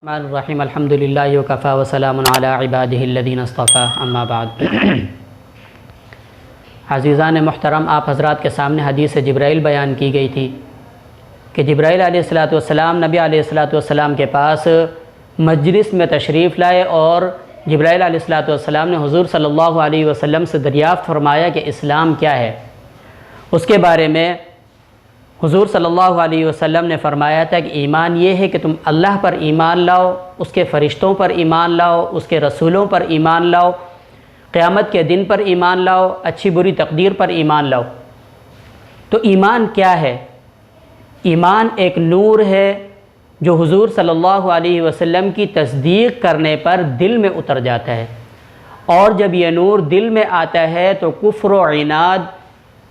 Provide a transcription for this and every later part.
रहीम अल्हम्दुलिल्लाहि व कफ़ा व सलामुन अला इबादिहिल्लज़ीना इस्तफ़ा अम्मा बाद। अज़ीज़ान मुहतरम, आप हज़रात के सामने हदीस जिब्राइल बयान की गई थी कि जिब्राइल अलैहिस्सलातु वस्सलाम नबी अलैहिस्सलातु वस्सलाम के पास मजलिस में तशरीफ़ लाए और जिब्राइल अलैहिस्सलातु वस्सलाम ने हुज़ूर सल्लल्लाहु अलैहि वसल्लम से दरियाफ़्त फरमाया कि इस्लाम क्या है। उसके बारे में हुज़ूर सल्लल्लाहु अलैहि वसल्लम ने फरमाया था कि ईमान ये है कि तुम अल्लाह पर ईमान लाओ, उसके फ़रिश्तों पर ईमान लाओ, उसके रसूलों पर ईमान लाओ, क़यामत के दिन पर ईमान लाओ, अच्छी बुरी तकदीर पर ईमान लाओ। तो ईमान क्या है? ईमान एक नूर है जो हुज़ूर सल्लल्लाहु अलैहि वसल्लम की तस्दीक़ करने पर दिल में उतर जाता है, और जब यह नूर दिल में आता है तो कुफ्र व इनाद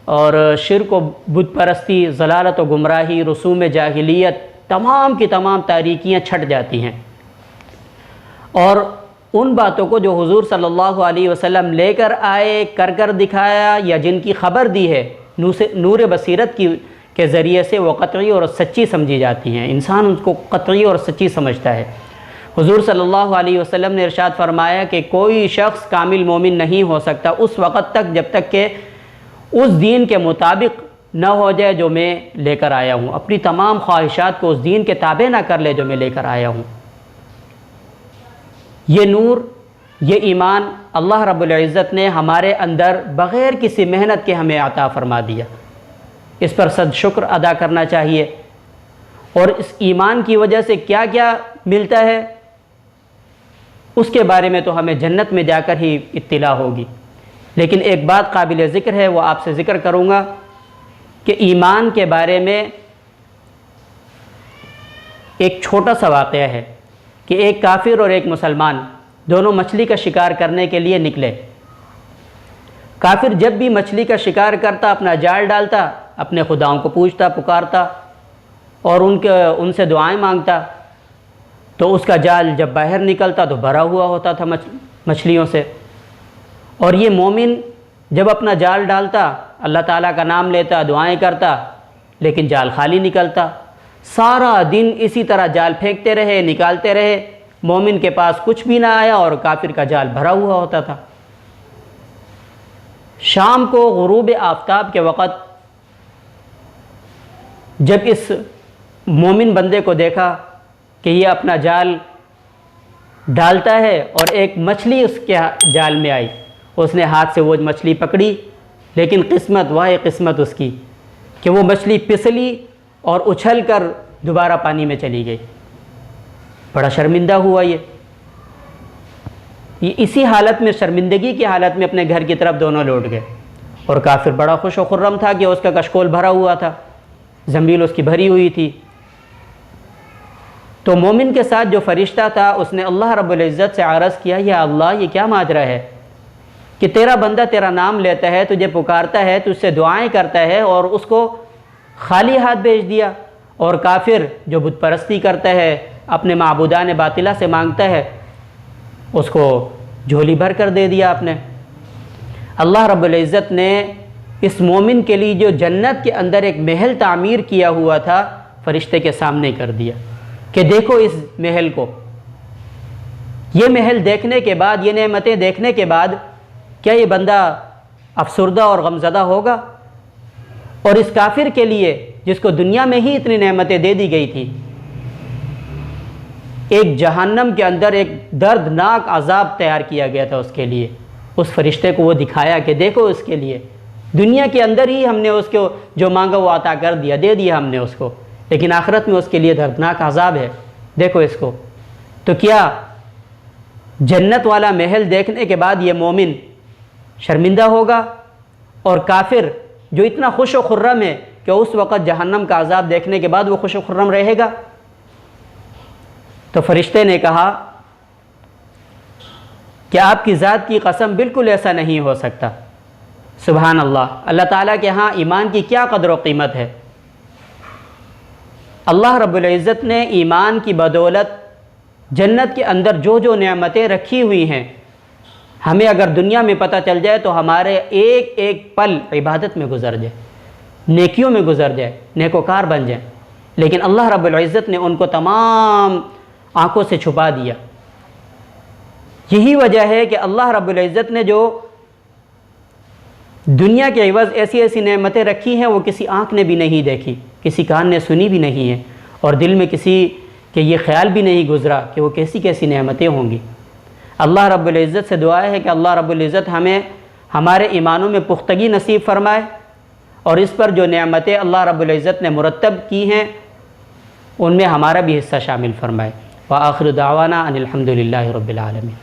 और शिर्क व बुत परस्ती, ज़लालत व गुमराही, रसूम जाहिलियत, तमाम की तमाम तारीकियाँ छट जाती हैं। और उन बातों को जो हुज़ूर सल्लल्लाहु अलैहि वसल्लम लेकर आए, कर दिखाया या जिनकी ख़बर दी है नूर बसीरत के ज़रिए से, वो क़तई और सच्ची समझी जाती हैं। इंसान उनको क़तई और सच्ची समझता है। हुज़ूर सल्लल्लाहु अलैहि वसल्लम ने इरशाद फरमाया कि कोई शख्स कामिल मोमिन नहीं हो सकता उस वक़्त तक जब तक कि उस दीन के मुताबिक न हो जाए जो मैं लेकर आया हूँ, अपनी तमाम ख्वाहिशात को उस दीन के ताबे ना कर ले जो मैं लेकर आया हूँ। ये नूर, ये ईमान अल्लाह रब्बुल इज़्ज़त ने हमारे अंदर बग़ैर किसी मेहनत के हमें अता फ़रमा दिया। इस पर सद शुक्र अदा करना चाहिए। और इस ईमान की वजह से क्या क्या मिलता है उसके बारे में तो हमें जन्नत में जाकर ही इत्तिला होगी। लेकिन एक बात काबिल ज़िक्र है, वो आपसे ज़िक्र करूँगा कि ईमान के बारे में एक छोटा सा वाक़या है कि एक काफिर और एक मुसलमान दोनों मछली का शिकार करने के लिए निकले। काफिर जब भी मछली का शिकार करता, अपना जाल डालता, अपने खुदाओं को पूछता, पुकारता और उनसे दुआएं मांगता, तो उसका जाल जब बाहर निकलता तो भरा हुआ होता था मछलियों से। और ये मोमिन जब अपना जाल डालता, अल्लाह ताला का नाम लेता, दुआएं करता, लेकिन जाल खाली निकलता। सारा दिन इसी तरह जाल फेंकते रहे, निकालते रहे, मोमिन के पास कुछ भी ना आया और काफिर का जाल भरा हुआ होता था। शाम को गुरूब आफ्ताब के वक़्त जब इस मोमिन बंदे को देखा कि ये अपना जाल डालता है और एक मछली उसके जाल में आई, उसने हाथ से वो मछली पकड़ी, लेकिन किस्मत, वाह किस्मत उसकी कि वो मछली फिसली और उछल कर दोबारा पानी में चली गई। बड़ा शर्मिंदा हुआ ये इसी हालत में, शर्मिंदगी की हालत में अपने घर की तरफ दोनों लौट गए। और काफिर बड़ा खुश व खुर्रम था कि उसका कशकोल भरा हुआ था, ज़मील उसकी भरी हुई थी। तो मोमिन के साथ जो फरिश्ता था उसने अल्लाह रब्बुल इज़्ज़त से अर्ज़ किया, या अल्लाह, ये क्या माजरा है कि तेरा बंदा तेरा नाम लेता है, तुझे पुकारता है, तुझसे दुआएं करता है और उसको खाली हाथ भेज दिया। और काफिर जो बुत परस्ती करता है, अपने माबूदान बातिला से मांगता है, उसको झोली भर कर दे दिया आपने। अल्लाह रब्बुल इज़्ज़त ने इस मोमिन के लिए जो जन्नत के अंदर एक महल तामीर किया हुआ था, फरिश्ते के सामने कर दिया कि देखो इस महल को। ये महल देखने के बाद, ये नेमतें देखने के बाद क्या ये बंदा अफसुर्दा और गमज़दा होगा? और इस काफिर के लिए जिसको दुनिया में ही इतनी नेमतें दे दी गई थी, एक जहन्नम के अंदर एक दर्दनाक अजाब तैयार किया गया था उसके लिए। उस फरिश्ते को वो दिखाया कि देखो इसके लिए दुनिया के अंदर ही हमने उसको जो मांगा वो अता कर दिया, दे दिया हमने उसको, लेकिन आखिरत में उसके लिए दर्दनाक अजाब है, देखो इसको। तो क्या जन्नत वाला महल देखने के बाद ये मोमिन शर्मिंदा होगा? और काफिर जो इतना खुश व खुर्रम है कि उस वक़्त जहन्नम का अजाब देखने के बाद वो खुश व खुर्रम रहेगा? तो फरिश्ते ने कहा कि आपकी ज़ात की कसम, बिल्कुल ऐसा नहीं हो सकता। सुभान अल्लाह, अल्लाह ताला के यहाँ ईमान की क्या कदर व कीमत है। अल्लाह रब्बुल इज़्ज़त ने ईमान की बदौलत जन्नत के अंदर जो जो नेमतें रखी हुई हैं, हमें अगर दुनिया में पता चल जाए तो हमारे एक एक पल इबादत में गुजर जाए, नेकियों में गुजर जाए, नेकोकार बन जाए। लेकिन अल्लाह रब्बुल इज़्ज़त ने उनको तमाम आँखों से छुपा दिया। यही वजह है कि अल्लाह रब्बुल इज़्ज़त ने जो दुनिया के एवज़ ऐसी ऐसी नेमतें रखी हैं वो किसी आँख ने भी नहीं देखी, किसी कान ने सुनी भी नहीं है, और दिल में किसी के ये ख्याल भी नहीं गुज़रा कि वो कैसी कैसी नेमतें होंगी। अल्लाह रब्बुल इज़्ज़त से दुआ है कि अल्लाह रब्बुल इज़्ज़त हमें हमारे ईमानों में पुख्तगी नसीब फ़रमाए, और इस पर जो नेमतें अल्लाह रब्बुल इज़्ज़त ने मुरत्तब की हैं उनमें हमारा भी हिस्सा शामिल फ़रमाए। व आखिर दावाना अनिल हम्दुलिल्लाहि रब्बिल आलमीन।